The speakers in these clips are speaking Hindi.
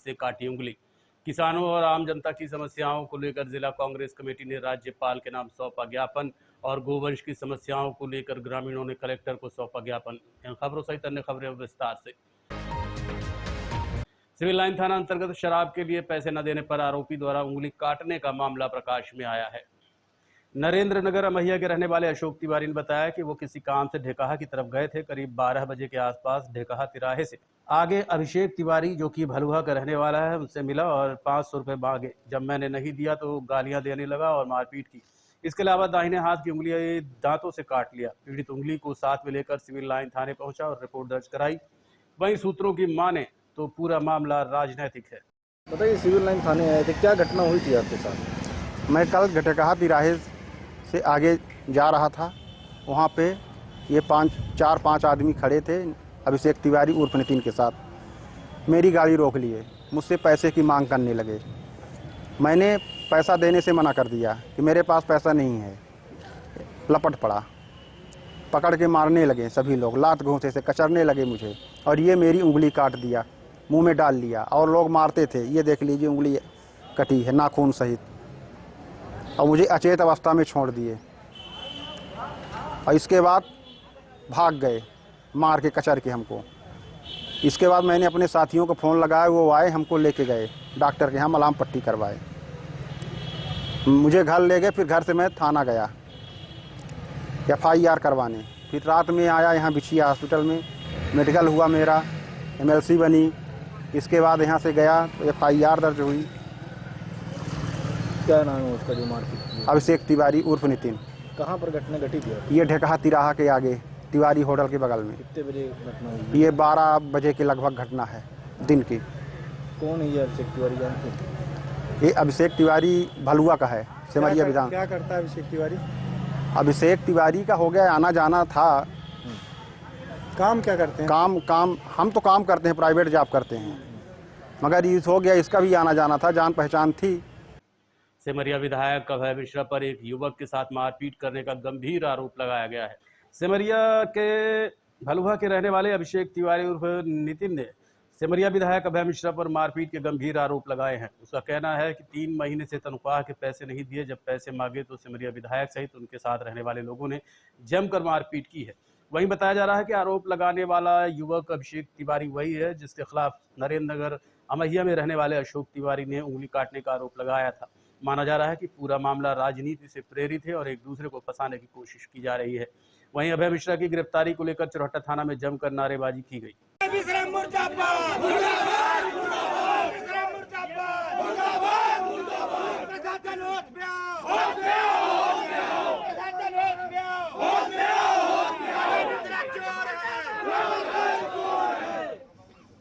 से काटी उंगली। किसानों और आम जनता की समस्याओं को लेकर जिला कांग्रेस कमेटी ने राज्यपाल के नाम सौंपा ज्ञापन और गोवंश की समस्याओं को लेकर ग्रामीणों ने कलेक्टर को सौंपा ज्ञापन। इन खबरों सहित अन्य खबरें विस्तार से। सिविल लाइन थाना अंतर्गत शराब के लिए पैसे न देने पर आरोपी द्वारा उंगली काटने का मामला प्रकाश में आया है। नरेंद्र नगर अमैया के रहने वाले अशोक तिवारी ने बताया कि वो किसी काम से ढेकाहा की तरफ गए थे। करीब 12 बजे के आसपास ढेकाहा तिराहे से आगे अभिषेक तिवारी, जो कि भलुआ का रहने वाला है, उनसे मिला और 500 रुपए मांगे। जब मैंने नहीं दिया तो गालियां देने लगा और मारपीट की। इसके अलावा दाहिने हाथ की उंगली दांतों से काट लिया। पीड़ित उंगली को साथ में लेकर सिविल लाइन थाने पहुंचा और रिपोर्ट दर्ज कराई। वहीं सूत्रों की माने तो पूरा मामला राजनैतिक है। बताइए, सिविल लाइन थाने आए थे, क्या घटना हुई थी आपके साथ? मैं कल ढेकाहा तिराहे से आगे जा रहा था। वहाँ पे ये 4-5 आदमी खड़े थे, अभिषेक तिवारी उर्फ नितिन के साथ। मेरी गाड़ी रोक लिए, मुझसे पैसे की मांग करने लगे। मैंने पैसा देने से मना कर दिया कि मेरे पास पैसा नहीं है। लपट पड़ा, पकड़ के मारने लगे सभी लोग, लात घूंसे से कचरने लगे मुझे और ये मेरी उंगली काट दिया, मुंह में डाल लिया और लोग मारते थे। ये देख लीजिए, उंगली कटी है नाखून सहित, और मुझे अचेत अवस्था में छोड़ दिए और इसके बाद भाग गए मार के कचर के हमको। इसके बाद मैंने अपने साथियों को फ़ोन लगाया, वो आए, हमको लेके गए डॉक्टर के यहाँ, मलहम पट्टी करवाए, मुझे घर ले गए। फिर घर से मैं थाना गया FIR करवाने। फिर रात में आया यहाँ बिछिया हॉस्पिटल में, मेडिकल हुआ मेरा, MLC बनी। इसके बाद यहाँ से गया तो FIR दर्ज हुई। क्या नाम है उसका जो मारपीट की? अभिषेक तिवारी उर्फ नितिन। कहाँ पर घटना घटी थी? ये ढेकाहा तिराहा के आगे तिवारी होटल के बगल में। कितने बजे घटना हुई? ये 12 बजे के लगभग घटना है दिन की। कौन है ये अभिषेक तिवारी, जानते हैं? ये अभिषेक तिवारी भलुआ का है, सिमरिया विधान। क्या करता है अभिषेक तिवारी? अभिषेक तिवारी का हो गया आना जाना था। काम क्या करते हैं? काम हम तो काम करते हैं, प्राइवेट जॉब करते हैं, मगर ये हो गया, इसका भी आना जाना था, जान पहचान थी। सिमरिया विधायक अभय मिश्रा पर एक युवक के साथ मारपीट करने का गंभीर आरोप लगाया गया है। सिमरिया के भलुआ के रहने वाले अभिषेक तिवारी उर्फ नितिन ने सिमरिया विधायक अभय मिश्रा पर मारपीट के गंभीर आरोप लगाए हैं। उसका कहना है कि 3 महीने से तनख्वाह के पैसे नहीं दिए। जब पैसे मांगे तो सिमरिया विधायक सहित उनके साथ रहने वाले लोगों ने जमकर मारपीट की है। वहीं बताया जा रहा है कि आरोप लगाने वाला युवक अभिषेक तिवारी वही है जिसके खिलाफ नरेंद्र नगर अमैया में रहने वाले अशोक तिवारी ने उंगली काटने का आरोप लगाया था। माना जा रहा है कि पूरा मामला राजनीति से प्रेरित है और एक दूसरे को फंसाने की कोशिश की जा रही है। वहीं अभय मिश्रा की गिरफ्तारी को लेकर चौराहा थाना में जमकर नारेबाजी की गई।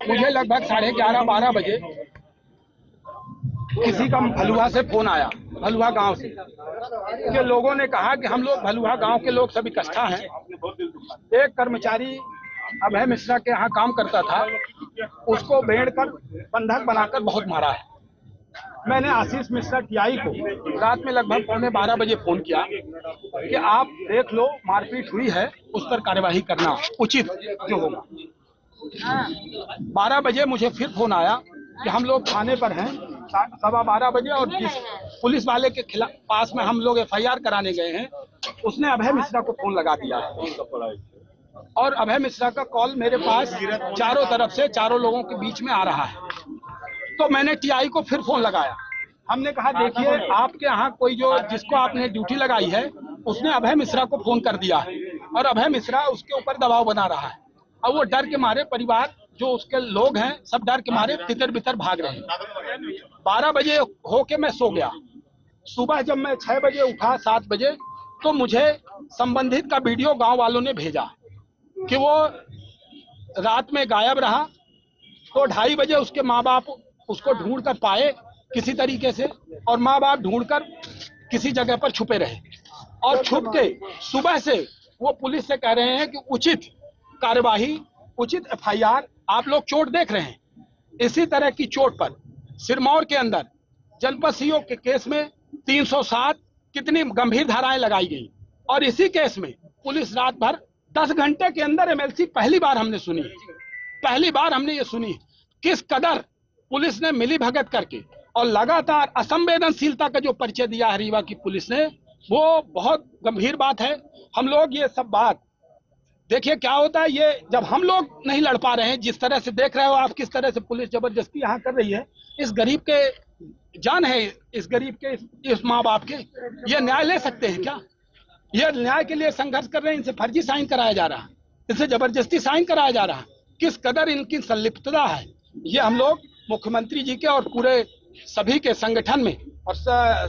मुझे लगभग 11:30-12 बजे किसी का भलुआ से फोन आया, भलुआ गांव से, कि लोगों ने कहा कि हम लोग भलुआ गांव के लोग सब इकट्ठा हैं। एक कर्मचारी अभय मिश्रा के यहाँ काम करता था, उसको बेड़ कर बंधक बनाकर बहुत मारा है। मैंने आशीष मिश्रा TI को रात में लगभग 11:15 बजे फोन किया कि आप देख लो, मारपीट हुई है, उस पर कार्यवाही करना उचित जो होगा। 12 बजे मुझे फिर फोन आया कि हम लोग थाने पर हैं 12:15 बजे, और जिस पुलिस वाले के खिलाफ पास में हम लोग FIR कराने गए हैं, उसने अभय मिश्रा को फोन लगा दिया है और अभय मिश्रा का कॉल मेरे पास चारों तरफ से, चारों लोगों के बीच में आ रहा है। तो मैंने TI को फिर फोन लगाया। हमने कहा, देखिए, आपके यहाँ कोई जो जिसको आपने ड्यूटी लगाई है उसने अभय मिश्रा को फोन कर दिया है और अभय मिश्रा उसके ऊपर दबाव बना रहा है और वो डर के मारे, परिवार जो उसके लोग हैं सब डर के मारे तितर बितर भाग रहे हैं। 12 बजे होके मैं सो गया। सुबह जब मैं 6 बजे उठा, 7 बजे, तो मुझे संबंधित का वीडियो गांव वालों ने भेजा कि वो रात में गायब रहा। तो 2:30 बजे उसके माँ बाप उसको ढूंढ कर पाए किसी तरीके से, और माँ बाप ढूंढकर किसी जगह पर छुपे रहे और छुप के सुबह से वो पुलिस से कह रहे हैं कि उचित कार्यवाही, उचित FIR। आप लोग चोट देख रहे हैं, इसी तरह की चोट पर सिरमौर के अंदर जनपद CO के केस में 307 कितनी गंभीर धाराएं लगाई गई, और इसी केस में पुलिस रात भर 10 घंटे के अंदर MLC पहली बार हमने सुनी, पहली बार हमने ये सुनी किस कदर पुलिस ने मिली भगत करके और लगातार असंवेदनशीलता का जो परिचय दिया है रीवा की पुलिस ने, वो बहुत गंभीर बात है। हम लोग ये सब बात देखिए क्या होता है, ये जब हम लोग नहीं लड़ पा रहे हैं, जिस तरह से देख रहे हो आप किस तरह से पुलिस जबरदस्ती यहाँ कर रही है, इस गरीब के जान है, इस गरीब के, इस माँ बाप के, ये न्याय ले सकते हैं क्या? ये न्याय के लिए संघर्ष कर रहे हैं, इनसे फर्जी साइन कराया जा रहा है, इनसे जबरदस्ती साइन कराया जा रहा है। किस कदर इनकी संलिप्तता है, ये हम लोग मुख्यमंत्री जी के और पूरे सभी के संगठन में और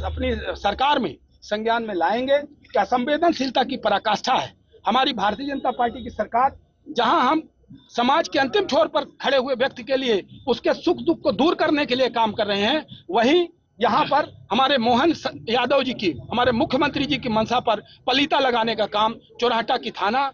अपनी सरकार में संज्ञान में लाएंगे कि असंवेदनशीलता की पराकाष्ठा है। हमारी भारतीय जनता पार्टी की सरकार, जहां हम समाज के अंतिम छोर पर खड़े हुए व्यक्ति के लिए उसके सुख दुख को दूर करने के लिए काम कर रहे हैं, वहीं यहाँ पर हमारे मोहन यादव जी की, हमारे मुख्यमंत्री जी की मंशा पर पलीता लगाने का काम चोरहट्टा की थाना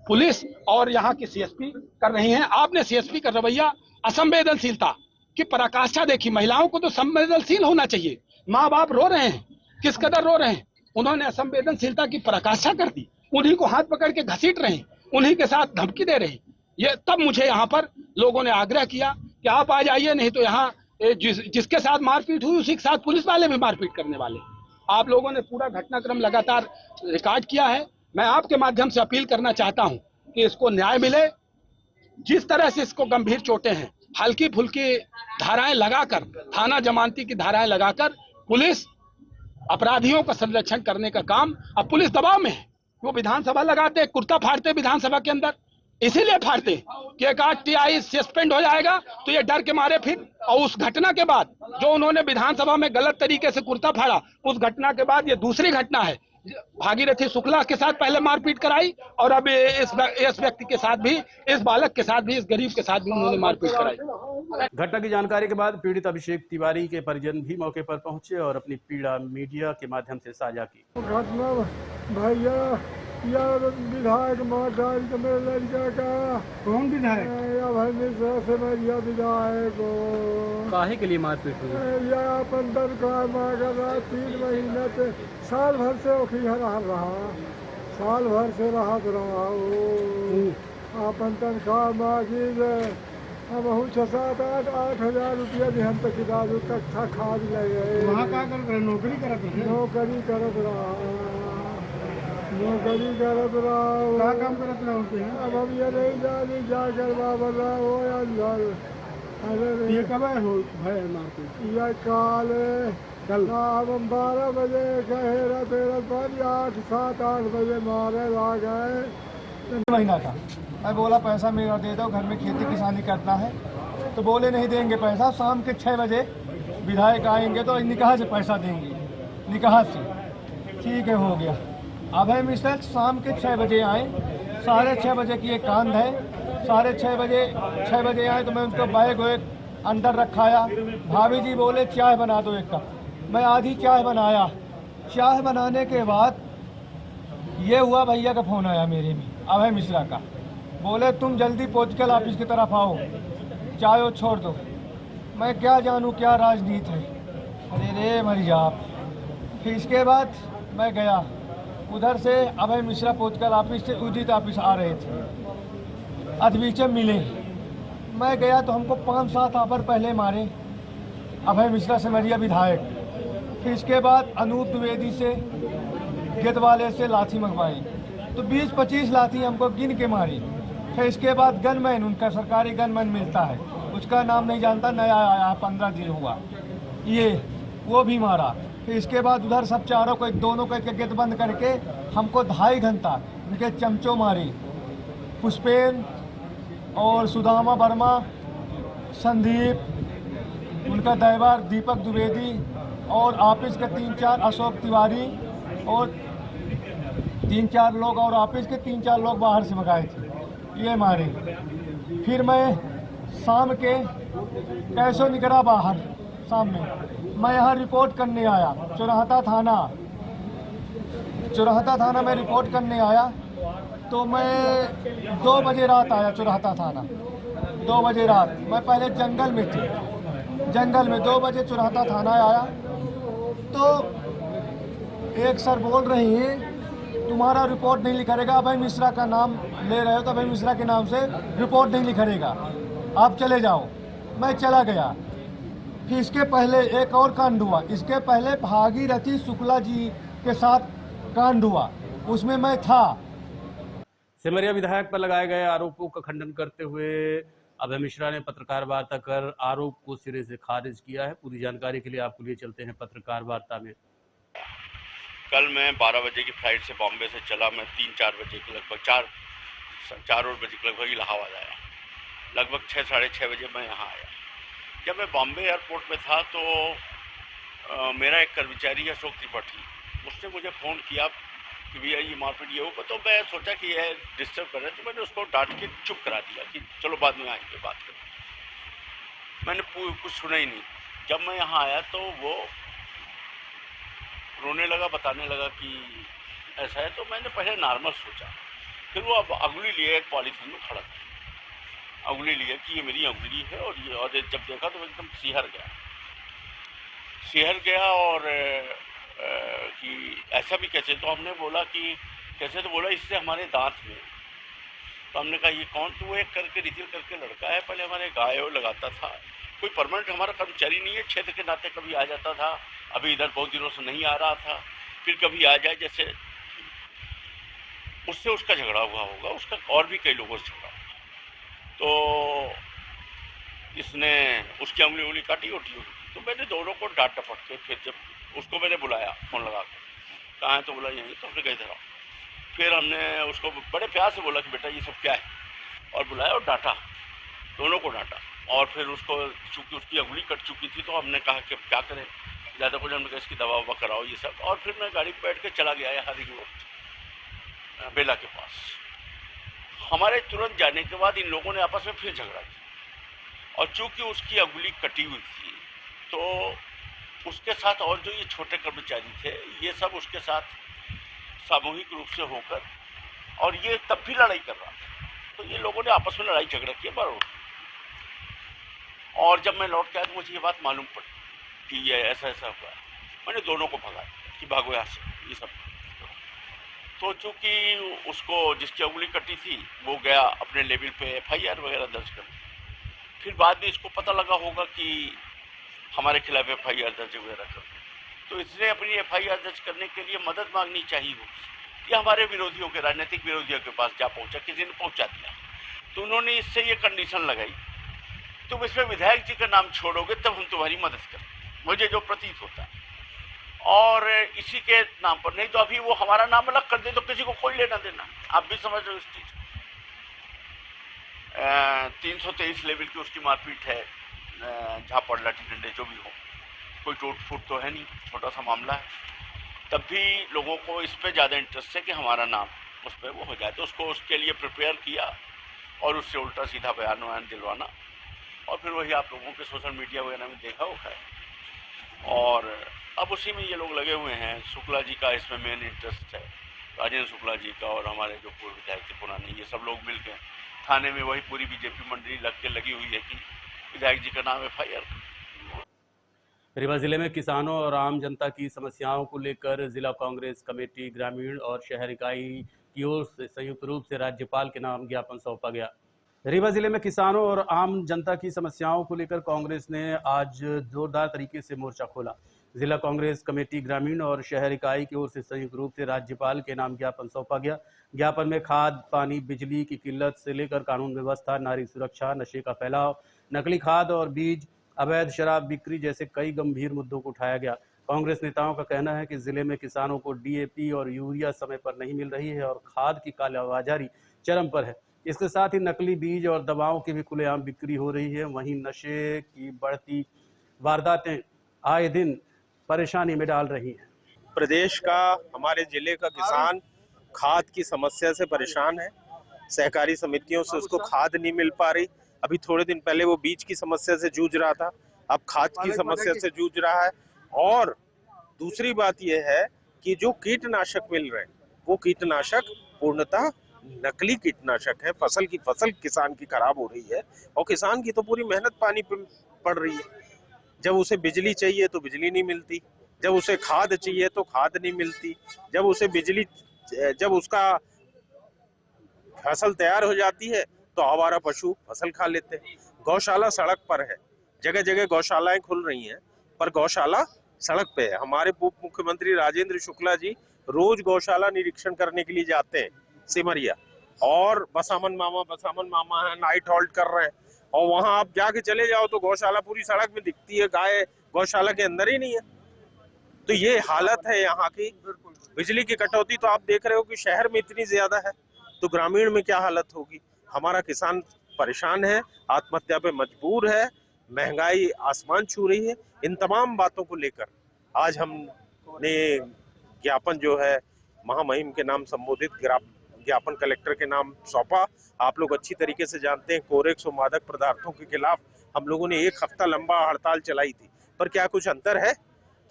पुलिस और यहाँ की सीएसपी कर रही हैं। आपने सीएसपी का रवैया, असंवेदनशीलता की पराकाष्ठा देखी। महिलाओं को तो संवेदनशील होना चाहिए। माँ बाप रो रहे हैं, किस कदर रो रहे हैं, उन्होंने असंवेदनशीलता की पराकाष्ठा कर दी। उन्हीं को हाथ पकड़ के घसीट रहे हैं, उन्हीं के साथ धमकी दे रहे हैं। ये तब मुझे यहाँ पर लोगों ने आग्रह किया कि आप आ जाइए, नहीं तो यहाँ जिसके साथ मारपीट हुई उसी के साथ पुलिस वाले भी मारपीट करने वाले। आप लोगों ने पूरा घटनाक्रम लगातार रिकॉर्ड किया है। मैं आपके माध्यम से अपील करना चाहता हूं कि इसको न्याय मिले। जिस तरह से इसको गंभीर चोटें हैं, हल्की फुल्की धाराएं लगाकर, थाना जमानती की धाराएं लगाकर पुलिस अपराधियों का संरक्षण करने का काम, अब पुलिस दबाव में है। वो विधानसभा लगाते, कुर्ता फाड़ते विधानसभा के अंदर, इसीलिए फाड़ते कि एक टीआई सस्पेंड हो जाएगा, तो ये डर के मारे फिर। और उस घटना के बाद जो उन्होंने विधानसभा में गलत तरीके से कुर्ता फाड़ा, उस घटना के बाद ये दूसरी घटना है। भागीरथी शुक्ला के साथ पहले मारपीट कराई और अब इस व्यक्ति के साथ भी, इस बालक के साथ भी, इस गरीब के साथ भी उन्होंने मारपीट कराई। घटना की जानकारी के बाद पीड़ित अभिषेक तिवारी के परिजन भी मौके पर पहुंचे और अपनी पीड़ा मीडिया के माध्यम से साझा की। घटना भैया, यार विधायक मार डाल के मेरे लड़का का। कौन विधायक? विधायक काहे के लिए मारपीट हुई? या अपन तनख्वाह मांग रहा, 3 महीने से, साल भर से रहा, साल भर से रहा अपन तनख्वाह मांगी। अब 6-7-8 हजार रुपया दिहन तक तक था, खाद लगे। वहाँ का नौकरी करत रहे? नौकरी करत रहा, नौकरी करत रहा। क्या काम करत रहा? अब हम ये नहीं जानी जा कर बाबर रहा हो या जल। अरे ये कब हो भय मारपीट? ये काल हम 12 बजे कहे रहते 8-7-8 बजे मारे ला गए। महीना था, मैं बोला पैसा मेरा दे दो, घर में खेती किसानी करना है। तो बोले नहीं देंगे पैसा। शाम के 6 बजे विधायक आएंगे तो निकाह से पैसा देंगे, निकाह से। ठीक है, हो गया। अभय मिश्रा शाम के 6 बजे आए, 6:30 बजे की एक कांध है। 6:30 बजे आए तो मैं उनको बैग वैग अंदर रखाया। भाभी जी बोले चाय बना दो 1 कप। मैं आधी चाय बनाया। चाय बनाने के बाद ये हुआ, भैया का फ़ोन आया मेरे में, अभय मिश्रा का। बोले तुम जल्दी पोस्टल ऑफिस की तरफ आओ, चाय वो छोड़ दो। मैं क्या जानूँ क्या राजनीति है। अरे रे मरी आप। फिर इसके बाद मैं गया, उधर से अभय मिश्रा पोस्टल ऑफिस से उदित ऑफिस आ रहे थे, अधबीचे मिले। मैं गया तो हमको 5-7 आवर पहले मारे अभय मिश्रा सिमरिया विधायक। फिर इसके बाद अनूप द्विवेदी से, गेट वाले से लाठी मंगवाई, तो 20-25 लाठी हमको गिन के मारी। फिर इसके बाद गनमैन, उनका सरकारी गनमैन मिलता है, उसका नाम नहीं जानता, नया आया, 15 दिन हुआ, ये वो भी मारा। फिर इसके बाद उधर सब चारों को, दोनों को एक गेट बंद करके हमको 2.5 घंटा उनके चमचों मारी। पुष्पेन और सुदामा वर्मा, संदीप, उनका ड्राइवर दीपक द्विवेदी और ऑफिस के 3-4 अशोक तिवारी और 3-4 लोग, और ऑफिस के 3-4 लोग बाहर से मंगाए थे, ये मारे। फिर मैं शाम के कैसो निकला बाहर, शाम में मैं यहाँ रिपोर्ट करने आया, चोरहट्टा थाना में रिपोर्ट करने आया। तो मैं 2 बजे रात आया चोरहट्टा थाना, 2 बजे रात। मैं पहले जंगल में थे, जंगल में 2 बजे चोरहट्टा थाना आया तो एक सर बोल रही हैं तुम्हारा रिपोर्ट नहीं लिखा, अभय मिश्रा का नाम ले रहे हो तो अभय मिश्रा के नाम से रिपोर्ट नहीं लिखा, आप चले जाओ। मैं चला गया। फिर इसके पहले एक और कांड हुआ, इसके पहले भागीरथी शुक्ला जी के साथ कांड हुआ, उसमें मैं था। सिमरिया विधायक पर लगाए गए आरोपों का खंडन करते हुए अभय मिश्रा ने पत्रकार वार्ता कर आरोप को सिरे से खारिज किया है। पूरी जानकारी के लिए आपको लिए चलते हैं पत्रकार वार्ता में। कल मैं 12 बजे की फ्लाइट से बॉम्बे से चला। मैं 3-4 बजे के लगभग 4 बजे के लगभग इलाहाबाद आया। लगभग 6 साढ़े 6 बजे मैं यहाँ आया। जब मैं बॉम्बे एयरपोर्ट में था तो मेरा एक कर्मचारी है अशोक त्रिपाठी, उसने मुझे फ़ोन किया कि भैया ये मारपीट ये होगा। तो मैं सोचा कि यह डिस्टर्ब कर रहे, तो मैंने उसको डांट के चुप करा दिया कि चलो बाद में आएंगे बात करें। मैंने कुछ सुना ही नहीं। जब मैं यहाँ आया तो वो रोने लगा, बताने लगा कि ऐसा है। तो मैंने पहले नॉर्मल सोचा, फिर वो अब अंगुली लिए एक पॉलीथीन में खड़ा था, अंगुली लिए कि ये मेरी अंगुली है। और जब देखा तो एकदम सिहर गया और कि ऐसा भी कैसे। तो हमने बोला कि कैसे, तो बोला इससे हमारे दांत में। तो हमने कहा ये कौन? तो वो एक करके रितिल करके लड़का है, पहले हमारे गाय लगाता था, कोई परमानेंट हमारा कर्मचारी नहीं है, क्षेत्र के नाते कभी आ जाता था, अभी इधर बहुत दिनों से नहीं आ रहा था, फिर कभी आ जाए। जैसे उससे उसका झगड़ा हुआ होगा, उसका और भी कई लोगों से झगड़ा हुआ। तो इसने उसकी उंगली काटी होती। तो मैंने दोनों को डांट टपट के फिर जब उसको मैंने बुलाया फ़ोन लगा के, कहाँ है? तो बोला यहीं। तो हमने कहीं धरा। फिर हमने उसको बड़े प्यार से बोला कि बेटा ये सब क्या है, और बुलाया और डांटा, दोनों को डांटा। और फिर उसको चूँकि उसकी अंगुली कट चुकी थी तो हमने कहा कि क्या करें, ज़्यादा कुछ। हमने कहा इसकी दवा ववा कराओ ये सब। और फिर मैं गाड़ी पर बैठ के चला गया यहाँ रिंग रोड बेला के पास। हमारे तुरंत जाने के बाद इन लोगों ने आपस में फिर झगड़ा किया, और चूँकि उसकी अंगुली कटी हुई थी तो उसके साथ और जो ये छोटे कर्मचारी थे ये सब उसके साथ सामूहिक रूप से होकर, और ये तब भी लड़ाई कर रहा था। तो ये लोगों ने आपस में लड़ाई झगड़ा किया बार। और जब मैं लौट के आया तो मुझे ये बात मालूम पड़ी कि ये ऐसा ऐसा हुआ। मैंने दोनों को भगाया कि भागो यहाँ से, ये सब। तो चूँकि उसको जिसकी उंगली कटी थी वो गया अपने लेवल पे FIR वगैरह दर्ज कर। फिर बाद में इसको पता लगा होगा कि हमारे खिलाफ FIR दर्ज वगैरह कर, तो इसने अपनी FIR दर्ज करने के लिए मदद मांगनी चाहिए होगी। ये हमारे विरोधियों के, राजनीतिक विरोधियों के पास जा पहुंचा, किसी ने पहुंचा दिया। तो उन्होंने इससे ये कंडीशन लगाई, तुम इसमें विधायक जी का नाम छोड़ोगे तब हम तुम्हारी मदद करें, मुझे जो प्रतीत होता है। और इसी के नाम पर, नहीं तो अभी वो हमारा नाम अलग कर दे तो किसी को कोई लेना देना। आप भी समझ रहे हो इस चीज। 323 लेवल की उसकी मारपीट है, झापड़ लाठी डंडे जो भी हो, कोई टूट फूट तो है नहीं, छोटा सा मामला है। तब भी लोगों को इस पे ज़्यादा इंटरेस्ट है कि हमारा नाम उस पर वो हो जाए। तो उसको उसके लिए प्रिपेयर किया और उससे उल्टा सीधा बयान वयान दिलवाना, और फिर वही आप लोगों के सोशल मीडिया वगैरह में देखा होगा है। और अब उसी में ये लोग लगे हुए हैं। शुक्ला जी का इसमें मेन इंटरेस्ट है, राजेंद्र शुक्ला जी का, और हमारे जो पूर्व विधायक थे पुराने, ये सब लोग मिलकर थाने में वही पूरी बीजेपी मंडली लगी हुई है कि विधायक जी का नाम FIR। रीवा जिले में किसानों और आम जनता की समस्याओं को लेकर जिला कांग्रेस कमेटी ग्रामीण और शहर इकाई की ओर से संयुक्त रूप से राज्यपाल के नाम ज्ञापन सौंपा गया। रीवा जिले में किसानों और आम जनता की समस्याओं को लेकर कांग्रेस ने आज जोरदार तरीके से मोर्चा खोला। जिला कांग्रेस कमेटी ग्रामीण और शहर इकाई की ओर से संयुक्त रूप से राज्यपाल के नाम ज्ञापन सौंपा गया। ज्ञापन में खाद, पानी, बिजली की किल्लत से लेकर कानून व्यवस्था, नारी सुरक्षा, नशे का फैलाव, नकली खाद और बीज, अवैध शराब बिक्री जैसे कई गंभीर मुद्दों को उठाया गया। कांग्रेस नेताओं का कहना है कि जिले में किसानों को DAP और यूरिया समय पर नहीं मिल रही है और खाद की कालाबाजारी चरम पर है। इसके साथ ही नकली बीज और दवाओं की भी खुलेआम बिक्री हो रही है। वहीं नशे की बढ़ती वारदातें आए दिन परेशानी में डाल रही हैं। प्रदेश का, हमारे जिले का किसान खाद की समस्या से परेशान है। सहकारी समितियों से उसको खाद नहीं मिल पा रही। अभी थोड़े दिन पहले वो बीज की समस्या से जूझ रहा था, अब खाद की समस्या से जूझ रहा है। और दूसरी बात यह है कि जो कीटनाशक मिल रहे हैं वो कीटनाशक पूर्णतः नकली कीटनाशक है। फसल किसान की खराब हो रही है, और किसान की तो पूरी मेहनत पानी पे पड़ रही है। जब उसे बिजली चाहिए तो बिजली नहीं मिलती, जब उसे खाद चाहिए तो खाद नहीं मिलती, जब उसका फसल तैयार हो जाती है तो आवारा पशु फसल खा लेते हैं। गौशाला सड़क पर है, जगह जगह गौशालाएं खुल रही हैं, पर गौशाला सड़क पे है। हमारे उप मुख्यमंत्री राजेंद्र शुक्ला जी रोज गौशाला निरीक्षण करने के लिए जाते हैं सिमरिया, और बसामन मामा है, नाइट हॉल्ट कर रहे हैं, और वहां आप जाके चले जाओ तो गौशाला पूरी सड़क में दिखती है, गाय गौशाला के अंदर ही नहीं है। तो ये हालत है यहाँ की। बिजली की कटौती तो आप देख रहे हो कि शहर में इतनी ज्यादा है, तो ग्रामीण में क्या हालत होगी। हमारा किसान परेशान है, आत्महत्या पे मजबूर है, महंगाई आसमान छू रही है। इन तमाम बातों को लेकर आज हमने ज्ञापन जो है महामहिम के नाम संबोधित ज्ञापन कलेक्टर के नाम सौंपा। आप लोग अच्छी तरीके से जानते हैं कोरेक्स और मादक पदार्थों के खिलाफ हम लोगों ने 1 हफ्ता लंबा हड़ताल चलाई थी, पर क्या कुछ अंतर है?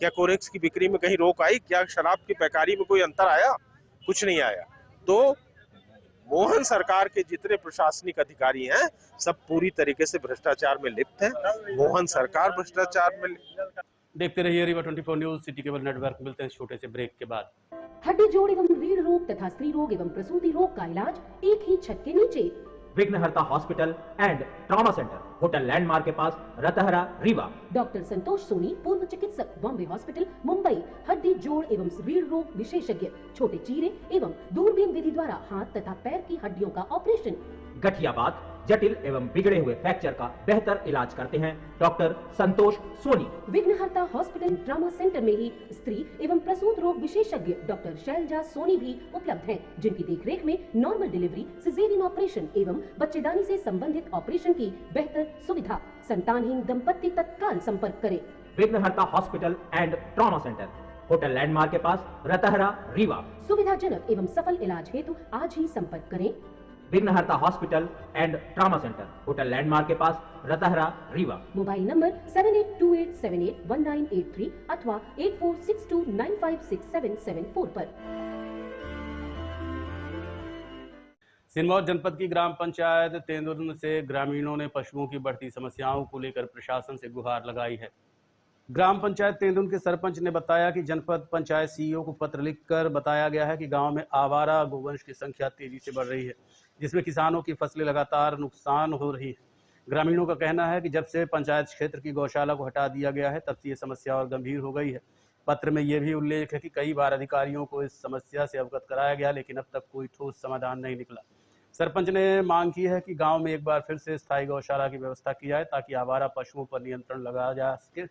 क्या कोरेक्स की बिक्री में कहीं रोक आई? क्या शराब की पैकारी में कोई अंतर आया? कुछ नहीं आया। तो मोहन सरकार के जितने प्रशासनिक अधिकारी हैं सब पूरी तरीके से भ्रष्टाचार में लिप्त हैं। मोहन सरकार भ्रष्टाचार में लिप्त। देखते रहिए Rewa 24 news, city cable network. मिलते हैं छोटे से ब्रेक के बाद। हड्डी जोड़ एवं रीढ़ रोग तथा स्त्री रोग एवं प्रसूति रोग का इलाज एक ही छत के नीचे। विघ्नहर्ता hospital and trauma centre, hotel landmark के पास, रतहरा, रीवा। डॉक्टर संतोष सोनी, पूर्व चिकित्सक, बॉम्बे हॉस्पिटल, मुंबई। हड्डी जोड़ एवं रीढ़ रोग विशेषज्ञ, छोटे चीरे एवं दूरबीन विधि द्वारा हाथ तथा पैर की हड्डियों का ऑपरेशन। गठियाबात, जटिल एवं बिगड़े हुए फ्रैक्चर का बेहतर इलाज करते हैं डॉक्टर संतोष सोनी। विघ्नहर्ता हॉस्पिटल ट्रॉमा सेंटर में ही स्त्री एवं प्रसूत रोग विशेषज्ञ डॉक्टर शैलजा सोनी भी उपलब्ध हैं, जिनकी देखरेख में नॉर्मल डिलीवरी, सिजेरियन ऑपरेशन एवं बच्चेदानी से संबंधित ऑपरेशन की बेहतर सुविधा। संतानहीन दंपत्ति तत्काल संपर्क करें। विघ्नहर्ता hospital and trauma centre, hotel landmark के पास, रतहरा, रीवा। सुविधाजनक एवं सफल इलाज हेतु आज ही संपर्क करें। विघ्नहर्ता hospital and trauma centre, hotel landmark के पास, रतहरा, रीवा। मोबाइल नंबर 7828781983 अथवा 8462956774 पर। सिरमौर जनपद की ग्राम पंचायत तेंदुन से ग्रामीणों ने पशुओं की बढ़ती समस्याओं को लेकर प्रशासन से गुहार लगाई है। ग्राम पंचायत तेंदुन के सरपंच ने बताया कि जनपद पंचायत सीईओ को पत्र लिखकर बताया गया है कि गांव में आवारा गोवंश की संख्या तेजी से बढ़ रही है, जिसमें किसानों की फसलें लगातार नुकसान हो रही है। ग्रामीणों का कहना है कि जब से पंचायत क्षेत्र की गौशाला को हटा दिया गया है तब से ये समस्या और गंभीर हो गई है। पत्र में यह भी उल्लेख है कि कई बार अधिकारियों को इस समस्या से अवगत कराया गया, लेकिन अब तक कोई ठोस समाधान नहीं निकला। सरपंच ने मांग की है कि गांव में एक बार फिर से स्थायी गौशाला की व्यवस्था की जाए ताकि आवारा पशुओं पर नियंत्रण लगाया जा सके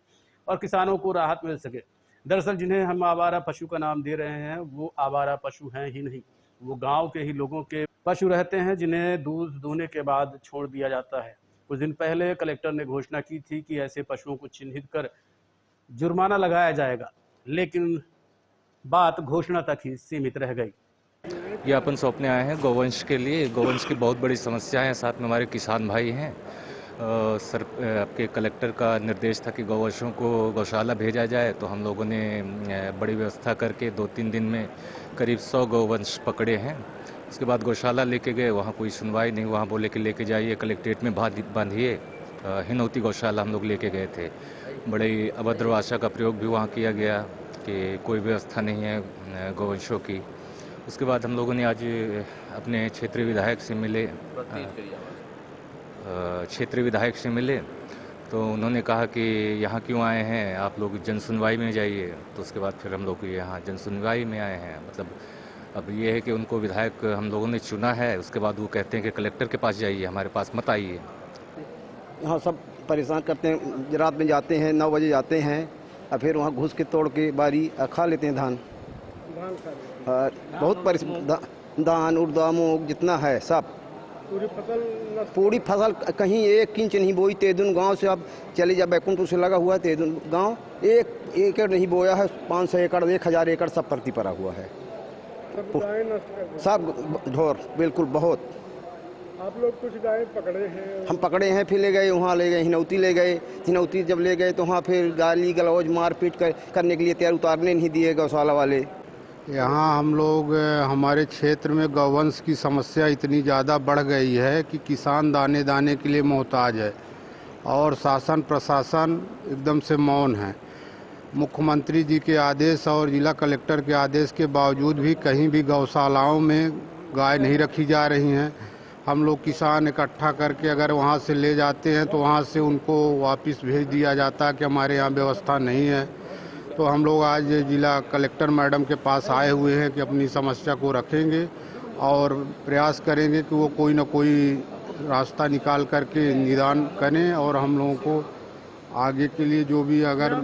और किसानों को राहत मिल सके। दरअसल जिन्हें हम आवारा पशु का नाम दे रहे हैं वो आवारा पशु हैं ही नहीं, वो गांव के ही लोगों के पशु रहते हैं जिन्हें दूध दूहने के बाद छोड़ दिया जाता है। कुछ दिन पहले कलेक्टर ने घोषणा की थी कि ऐसे पशुओं को चिन्हित कर जुर्माना लगाया जाएगा, लेकिन बात घोषणा तक ही सीमित रह गई। ज्ञापन सौंपने आए हैं गौवंश के लिए। गौवंश की बहुत बड़ी समस्या है, साथ में हमारे किसान भाई हैं। सर आपके कलेक्टर का निर्देश था कि गौवंशों को गौशाला भेजा जाए, तो हम लोगों ने बड़ी व्यवस्था करके 2-3 दिन में करीब 100 गौवंश पकड़े हैं। उसके बाद गौशाला लेके गए, वहाँ कोई सुनवाई नहीं, वहाँ बोले कि लेके जाइए कलेक्ट्रेट में बांधिए। हिनौती गौशाला हम लोग लेके गए थे, बड़ी अभद्र भाषा का प्रयोग भी वहाँ किया गया कि कोई व्यवस्था नहीं है गौवंशों की। उसके बाद हम लोगों ने आज अपने क्षेत्रीय विधायक से मिले तो उन्होंने कहा कि यहाँ क्यों आए हैं, आप लोग जनसुनवाई में जाइए। तो उसके बाद फिर हम लोग यहाँ जनसुनवाई में आए हैं। मतलब अब ये है कि उनको विधायक हम लोगों ने चुना है, उसके बाद वो कहते हैं कि कलेक्टर के पास जाइए, हमारे पास मत आइए। यहाँ सब परेशान करते हैं, रात में जाते हैं 9 बजे जाते हैं और फिर वहाँ घुस के तोड़ के बारी खा लेते हैं धान। बहुत परेशान, धान उड़दा मूंग जितना है सब, पूरी फसल कहीं 1 इंच नहीं बोई। तेदुन गांव से अब चले जा, बैकुंठपुर से लगा हुआ है तेदुन गांव, 1 एकड़ नहीं बोया है। 500 एकड़ 1000 एकड़ सब परती पड़ा हुआ है, सब ढोर बिल्कुल बहुत। आप लोग कुछ गाय पकड़े हैं? हम पकड़े हैं, फिर ले गए वहाँ, ले गए हिनौती ले गए। हिनौती जब ले गए तो वहाँ फिर गाली गलौज मारपीट करने के लिए तैयार, उतारने नहीं दिए गौशाला वाले। यहाँ हम लोग हमारे क्षेत्र में गौवंश की समस्या इतनी ज़्यादा बढ़ गई है कि किसान दाने दाने के लिए मोहताज है और शासन प्रशासन एकदम से मौन है। मुख्यमंत्री जी के आदेश और जिला कलेक्टर के आदेश के बावजूद भी कहीं भी गौशालाओं में गाय नहीं रखी जा रही हैं हम लोग किसान इकट्ठा करके अगर वहाँ से ले जाते हैं तो वहाँ से उनको वापस भेज दिया जाता है कि हमारे यहाँ व्यवस्था नहीं है। तो हम लोग आज जिला कलेक्टर मैडम के पास आए हुए हैं कि अपनी समस्या को रखेंगे और प्रयास करेंगे कि वो कोई ना कोई रास्ता निकाल करके निदान करें और हम लोगों को आगे के लिए जो भी अगर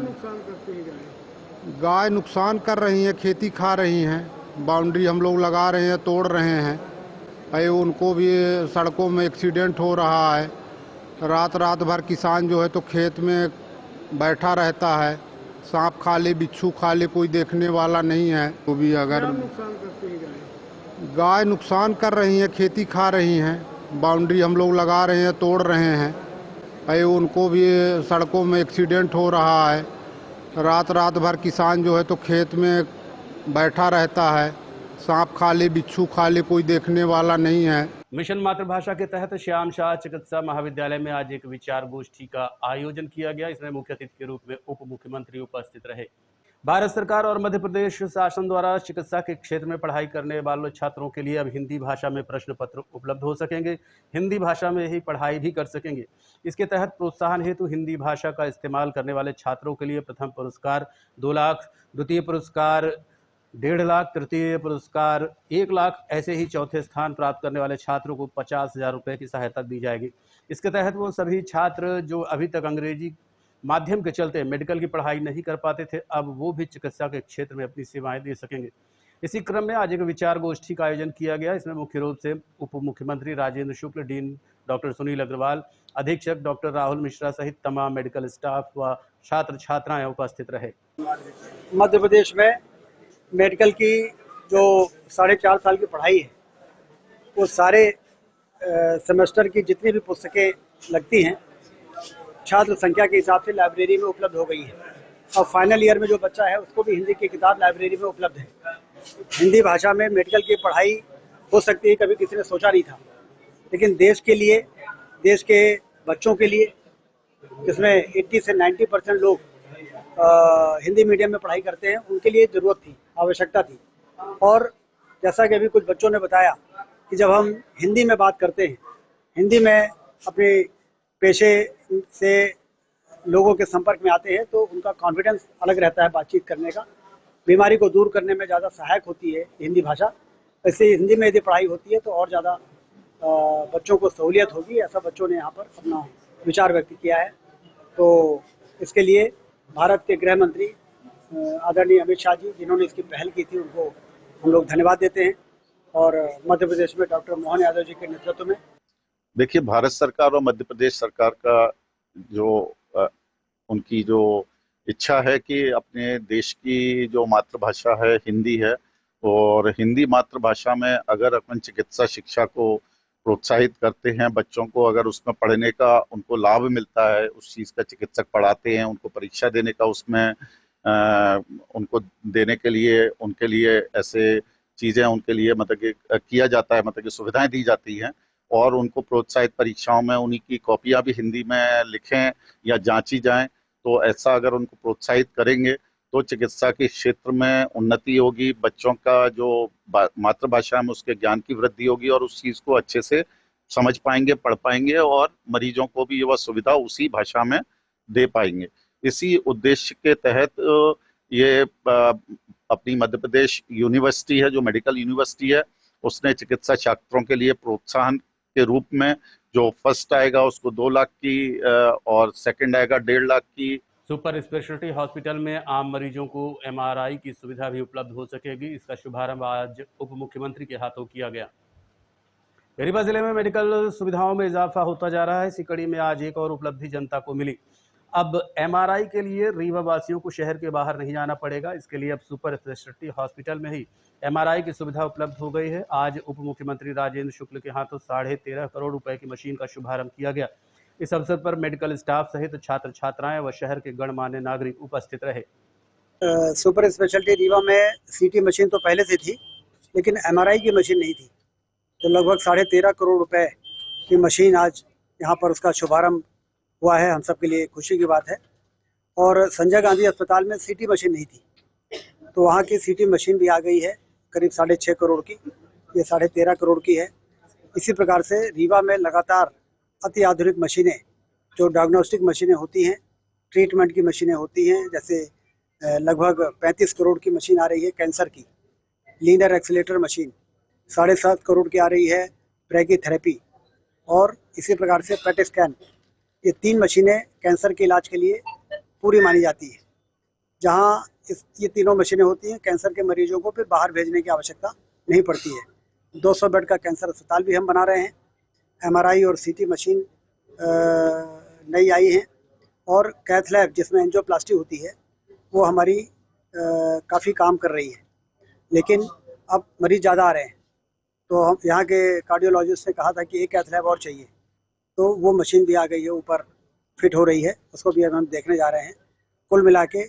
गाय नुकसान कर रही हैं, खेती खा रही हैं, बाउंड्री हम लोग लगा रहे हैं, तोड़ रहे हैं, अरे उनको भी सड़कों में एक्सीडेंट हो रहा है। रात भर किसान जो है तो खेत में बैठा रहता है, सांप खा ले, बिच्छू खा ले, कोई देखने वाला नहीं है। तो भी अगर गाय नुकसान कर रही हैं, खेती खा रही हैं, बाउंड्री हम लोग लगा रहे हैं, तोड़ रहे हैं, अरे उनको भी सड़कों में एक्सीडेंट हो रहा है। रात भर किसान जो है तो खेत में बैठा रहता है, सांप खा ले, बिच्छू खा ले, कोई देखने वाला नहीं है। मिशन मातृभाषा के तहत श्याम शाह चिकित्सा महाविद्यालय में आज एक विचार गोष्ठी का आयोजन किया गया। इसमें मुख्य अतिथि के रूप में उप मुख्यमंत्री उपस्थित रहे। भारत सरकार और मध्य प्रदेश शासन द्वारा चिकित्सा के क्षेत्र में पढ़ाई करने वाले छात्रों के लिए अब हिंदी भाषा में प्रश्न पत्र उपलब्ध हो सकेंगे। हिंदी भाषा में ही पढ़ाई भी कर सकेंगे। इसके तहत प्रोत्साहन हेतु हिंदी भाषा का इस्तेमाल करने वाले छात्रों के लिए प्रथम पुरस्कार 2 लाख, द्वितीय पुरस्कार 1.5 लाख, तृतीय पुरस्कार 1 लाख, ऐसे ही चौथे स्थान प्राप्त करने वाले छात्रों को 50,000 रुपये की सहायता दी जाएगी। इसके तहत वो सभी छात्र जो अभी तक अंग्रेजी माध्यम के चलते मेडिकल की पढ़ाई नहीं कर पाते थे, अब वो भी चिकित्सा के क्षेत्र में अपनी सेवाएं दे सकेंगे। इसी क्रम में आज एक विचार गोष्ठी का आयोजन किया गया। इसमें मुख्य रूप से उप मुख्यमंत्री राजेंद्र शुक्ल, डीन डॉक्टर सुनील अग्रवाल, अधीक्षक डॉक्टर राहुल मिश्रा सहित तमाम मेडिकल स्टाफ व छात्र छात्राएं उपस्थित रहे। मध्य प्रदेश में मेडिकल की जो 4.5 साल की पढ़ाई है, वो सारे सेमेस्टर की जितनी भी पुस्तकें लगती हैं छात्र संख्या के हिसाब से लाइब्रेरी में उपलब्ध हो गई है। और फाइनल ईयर में जो बच्चा है उसको भी हिंदी की किताब लाइब्रेरी में उपलब्ध है। हिंदी भाषा में मेडिकल की पढ़ाई हो सकती है, कभी किसी ने सोचा नहीं था, लेकिन देश के लिए, देश के बच्चों के लिए, जिसमें 80 से 90% लोग हिंदी मीडियम में पढ़ाई करते हैं, उनके लिए ज़रूरत थी, आवश्यकता थी। और जैसा कि अभी कुछ बच्चों ने बताया कि जब हम हिंदी में बात करते हैं, हिंदी में अपने पेशे से लोगों के संपर्क में आते हैं, तो उनका कॉन्फिडेंस अलग रहता है बातचीत करने का। बीमारी को दूर करने में ज़्यादा सहायक होती है हिंदी भाषा। इससे हिंदी में यदि पढ़ाई होती है तो और ज़्यादा बच्चों को सहूलियत होगी। ऐसा बच्चों ने यहाँ पर अपना विचार व्यक्त किया है। तो इसके लिए भारत के गृह मंत्री आदरणीय अमित शाह जी, जिन्होंने इसकी पहल की थी, उनको हम लोग धन्यवाद देते हैं। और मध्य प्रदेश में डॉक्टर मोहन यादव जी के नेतृत्व में, देखिए, भारत सरकार और मध्य प्रदेश सरकार का जो उनकी जो इच्छा है कि अपने देश की जो मातृभाषा है हिंदी है, और हिंदी मातृभाषा में अगर अपन चिकित्सा शिक्षा को प्रोत्साहित करते हैं, बच्चों को अगर उसमें पढ़ने का उनको लाभ मिलता है, उस चीज़ का चिकित्सक पढ़ाते हैं, उनको परीक्षा देने का उसमें उनको देने के लिए उनके लिए ऐसे चीज़ें उनके लिए मतलब कि किया जाता है, मतलब कि सुविधाएं दी जाती हैं, और उनको प्रोत्साहित परीक्षाओं में उन्हीं की कॉपियां भी हिंदी में लिखें या जांची जाएं, तो ऐसा अगर उनको प्रोत्साहित करेंगे तो चिकित्सा के क्षेत्र में उन्नति होगी, बच्चों का जो मातृभाषा में उसके ज्ञान की वृद्धि होगी, और उस चीज़ को अच्छे से समझ पाएंगे, पढ़ पाएंगे, और मरीजों को भी वह सुविधा उसी भाषा में दे पाएंगे। इसी उद्देश्य के तहत ये अपनी मध्य प्रदेश यूनिवर्सिटी है, जो मेडिकल यूनिवर्सिटी है, उसने चिकित्सा छात्रों के लिए प्रोत्साहन के रूप में जो फर्स्ट आएगा उसको 2 लाख की और सेकंड आएगा 1.5 लाख की। सुपर स्पेशलिटी हॉस्पिटल में आम मरीजों को MRI की सुविधा भी उपलब्ध हो सकेगी। इसका शुभारंभ आज उप मुख्यमंत्री के हाथों किया गया। रीवा जिले में मेडिकल सुविधाओं में इजाफा होता जा रहा है। इसी कड़ी में आज एक और उपलब्धि जनता को मिली। अब MRI के लिए रीवा वासियों को शहर के बाहर नहीं जाना पड़ेगा। इसके लिए अब सुपर स्पेशलिटी हॉस्पिटल में ही MRI की सुविधा उपलब्ध हो गई है। आज उप मुख्यमंत्री राजेंद्र शुक्ल के हाथों 13.5 करोड़ रुपए की मशीन का शुभारंभ किया गया। इस अवसर पर मेडिकल स्टाफ सहित छात्र छात्राएं व शहर के गणमान्य नागरिक उपस्थित रहे। सुपर स्पेशलिटी रीवा में CT मशीन तो पहले से थी, लेकिन MRI की मशीन नहीं थी। तो लगभग 13.5 करोड़ रुपए की मशीन आज यहाँ पर उसका शुभारंभ हुआ है। हम सब के लिए खुशी की बात है। और संजय गांधी अस्पताल में CT मशीन नहीं थी, तो वहाँ की CT मशीन भी आ गई है, करीब 6.5 करोड़ की। ये 13.5 करोड़ की है। इसी प्रकार से रीवा में लगातार अति आधुनिक मशीनें, जो डायग्नोस्टिक मशीनें होती हैं, ट्रीटमेंट की मशीनें होती हैं, जैसे लगभग 35 करोड़ की मशीन आ रही है कैंसर की, लीनियर एक्सीलेटर मशीन 7.5 करोड़ की आ रही है, ब्रैकीथेरेपी, और इसी प्रकार से पेट स्कैन। ये 3 मशीनें कैंसर के इलाज के लिए पूरी मानी जाती है। जहाँ ये तीनों मशीनें होती हैं, कैंसर के मरीजों को फिर बाहर भेजने की आवश्यकता नहीं पड़ती है। 200 बेड का कैंसर अस्पताल भी हम बना रहे हैं। MRI और CT मशीन नई आई हैं, और कैथ लैब जिसमें एंजियोप्लास्टी होती है वो हमारी काफ़ी काम कर रही है। लेकिन अब मरीज ज़्यादा आ रहे हैं, तो हम यहाँ के कार्डियोलॉजिस्ट ने कहा था कि एक कैथ लैब और चाहिए, तो वो मशीन भी आ गई है, ऊपर फिट हो रही है, उसको भी अब हम देखने जा रहे हैं। कुल मिला के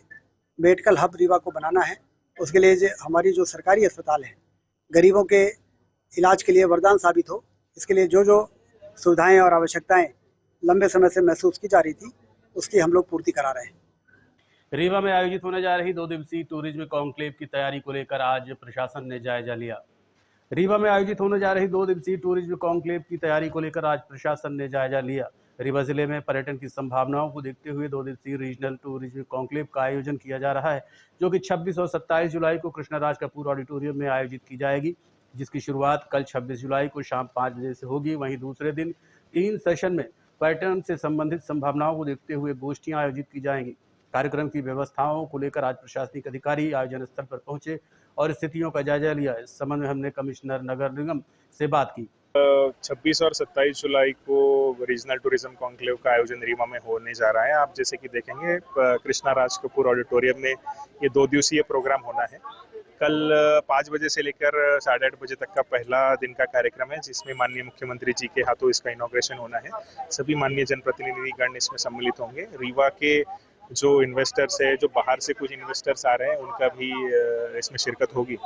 मेडिकल हब रीवा को बनाना है। उसके लिए हमारी जो सरकारी अस्पताल है, गरीबों के इलाज के लिए वरदान साबित हो, इसके लिए जो जो सुविधाएं और आवश्यकताएं लंबे समय से महसूस की जा रही थी, उसकी हम लोग पूर्ति करा रहे हैं। रीवा में आयोजित होने जा रही 2 दिवसीय टूरिज्म कॉन्क्लेव की तैयारी को लेकर आज प्रशासन ने जायजा लिया। रीवा में आयोजित होने जा रही 2 दिवसीय टूरिज्म कॉन्क्लेव की तैयारी को लेकर आज प्रशासन ने जायजा लिया। रीवा जिले में पर्यटन की संभावनाओं को देखते हुए 2 दिवसीय रीजनल टूरिज्म कॉन्क्लेव का आयोजन किया जा रहा है, जो कि 26 और 27 जुलाई को कृष्णराज कपूर ऑडिटोरियम में आयोजित की जाएगी, जिसकी शुरुआत कल 26 जुलाई को शाम 5 बजे से होगी। वहीं दूसरे दिन 3 सेशन में पर्यटन से संबंधित संभावनाओं को देखते हुए गोष्ठियां आयोजित की जाएंगी। कार्यक्रम की व्यवस्थाओं को लेकर आज प्रशासनिक अधिकारी आयोजन स्थल पर पहुंचे और स्थितियों का जायजा लिया। इस संबंध में हमने कमिश्नर नगर निगम से बात की। 26 और 27 जुलाई को रीजनल टूरिज्म कॉन्क्लेव का आयोजन रीवा में होने जा रहा है। आप जैसे कि देखेंगे कृष्णराज कपूर ऑडिटोरियम में ये 2 दिवसीय प्रोग्राम होना है। कल 5 बजे से लेकर 8:30 बजे तक का पहला दिन का कार्यक्रम है, जिसमें माननीय मुख्यमंत्री जी के हाथों इसका इनॉग्रेशन होना है। सभी माननीय जनप्रतिनिधिगण इसमें सम्मिलित होंगे। रीवा के जो इन्वेस्टर्स है, जो बाहर से कुछ इन्वेस्टर्स आ रहे हैं, उनका भी इसमें शिरकत होगी।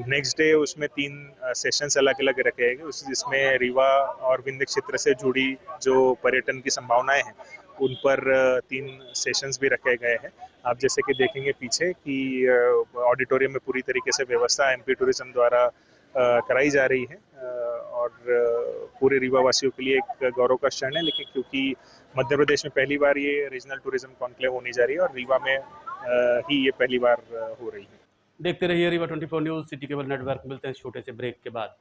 नेक्स्ट डे उसमें 3 सेशंस अलग अलग रखे गए, जिसमें रीवा और विंध्य क्षेत्र से जुड़ी जो पर्यटन की संभावनाएं हैं, उन पर 3 सेशंस भी रखे गए हैं। आप जैसे कि देखेंगे पीछे कि ऑडिटोरियम में पूरी तरीके से व्यवस्था MP टूरिज्म द्वारा कराई जा रही है, और पूरे रीवा वासियों के लिए एक गौरव का क्षण है। लेकिन क्योंकि मध्य प्रदेश में पहली बार ये रीजनल टूरिज्म कॉन्क्लेव होनी जा रही है और रीवा में ही ये पहली बार हो रही है। देखते रहिए Rewa 24 news, city cable network. मिलते हैं छोटे से ब्रेक के बाद।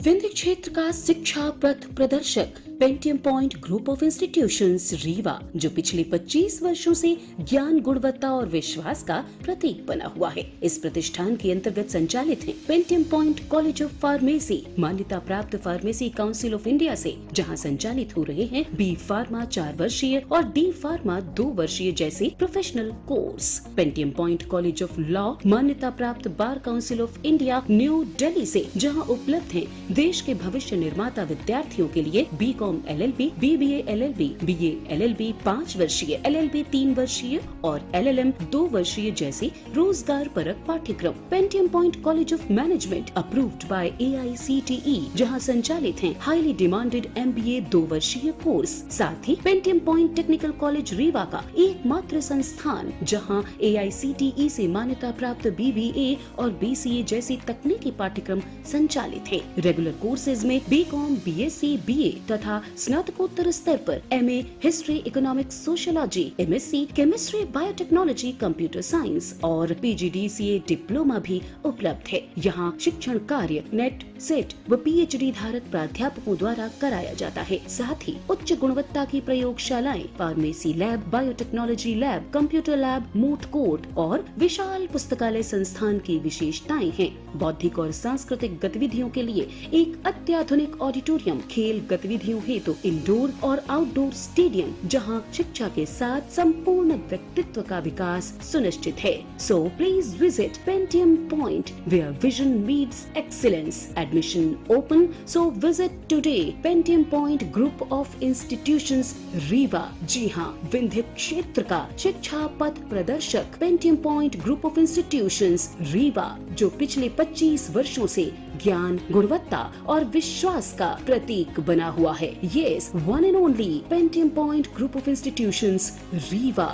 विंध्य क्षेत्र का शिक्षा पथ प्रदर्शक Pentium Point group of institutions Rewa, जो पिछले 25 वर्षों से ज्ञान, गुणवत्ता और विश्वास का प्रतीक बना हुआ है। इस प्रतिष्ठान के अंतर्गत संचालित है Pentium point college of pharmacy, मान्यता प्राप्त फार्मेसी काउंसिल ऑफ इंडिया से, जहां संचालित हो रहे हैं B फार्मा 4 वर्षीय और D फार्मा 2 वर्षीय जैसे professional course. Pentium point college of law, मान्यता प्राप्त bar council of India new Delhi से, जहाँ उपलब्ध है देश के भविष्य निर्माता विद्यार्थियों के लिए BCom LLB, BBA LLB, BA LLB 5 वर्षीय, LLB 3 वर्षीय और LLM 2 वर्षीय जैसे रोजगार परक पाठ्यक्रम। Pentium point college of management approved by AICTE, जहां संचालित हैं हाईली डिमांडेड MBA 2 वर्षीय कोर्स। साथ ही Pentium Point technical college Rewa का एकमात्र संस्थान, जहां AICTE से मान्यता प्राप्त BBA और BCA जैसी तकनीकी पाठ्यक्रम संचालित है। रेगुलर कोर्सेज में BCom, BSc, BA तथा स्नातकोत्तर स्तर पर MA history, economics, sociology, MSc chemistry, biotechnology, computer science और PGDCA डिप्लोमा भी उपलब्ध है। यहाँ शिक्षण कार्य नेट, सेट व PhD धारक प्राध्यापकों द्वारा कराया जाता है। साथ ही उच्च गुणवत्ता की प्रयोगशालाएं, pharmacy lab, biotechnology lab, computer lab, moot court और विशाल पुस्तकालय संस्थान की विशेषताएं हैं। बौद्धिक और सांस्कृतिक गतिविधियों के लिए एक अत्याधुनिक ऑडिटोरियम, खेल गतिविधियों हेतु इंडोर और आउटडोर स्टेडियम, जहां शिक्षा के साथ संपूर्ण व्यक्तित्व का विकास सुनिश्चित है। So please visit Pentium Point where vision meets excellence. Admission open, so visit today. Pentium Point group of institutions Rewa, जी हाँ, विंध्य क्षेत्र का शिक्षा पथ प्रदर्शक Pentium Point group of institutions Rewa, जो पिछले 25 वर्षों से ज्ञान, गुणवत्ता और विश्वास का प्रतीक बना हुआ है। Yes, one and only Pentium Point Group of Institutions, Rewa.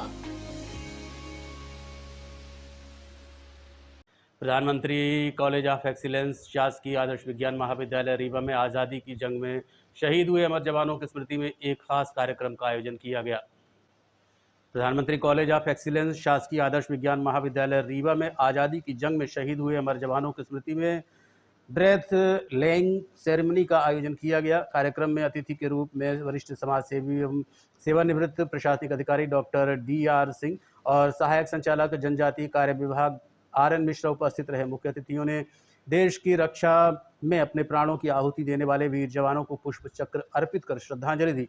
प्रधानमंत्री कॉलेज ऑफ एक्सीलेंस शासकीय आदर्श विज्ञान महाविद्यालय रीवा में आज़ादी की जंग में शहीद हुए अमर जवानों की स्मृति में एक खास कार्यक्रम का आयोजन किया गया। प्रधानमंत्री कॉलेज ऑफ एक्सीलेंस शासकीय आदर्श विज्ञान महाविद्यालय रीवा में आज़ादी की जंग में शहीद हुए अमर जवानों की स्मृति में ब्रेथ लेइंग सेरेमनी का आयोजन किया गया। कार्यक्रम में अतिथि के रूप में वरिष्ठ समाज सेवी एवं सेवानिवृत्त प्रशासनिक अधिकारी डॉक्टर DR सिंह और सहायक संचालक जनजातीय कार्य विभाग RN मिश्रा उपस्थित रहे। मुख्य अतिथियों ने देश की रक्षा में अपने प्राणों की आहुति देने वाले वीर जवानों को पुष्प चक्र अर्पित कर श्रद्धांजलि दी।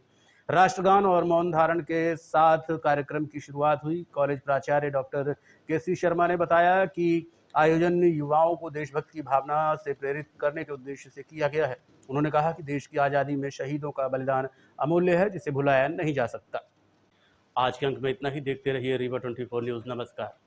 राष्ट्रगान और मौन धारण के साथ कार्यक्रम की शुरुआत हुई। कॉलेज प्राचार्य डॉक्टर KC शर्मा ने बताया कि आयोजन युवाओं को देशभक्ति की भावना से प्रेरित करने के उद्देश्य से किया गया है। उन्होंने कहा कि देश की आज़ादी में शहीदों का बलिदान अमूल्य है, जिसे भुलाया नहीं जा सकता। आज के अंक में इतना ही। देखते रहिए रीवा 24 न्यूज़। नमस्कार।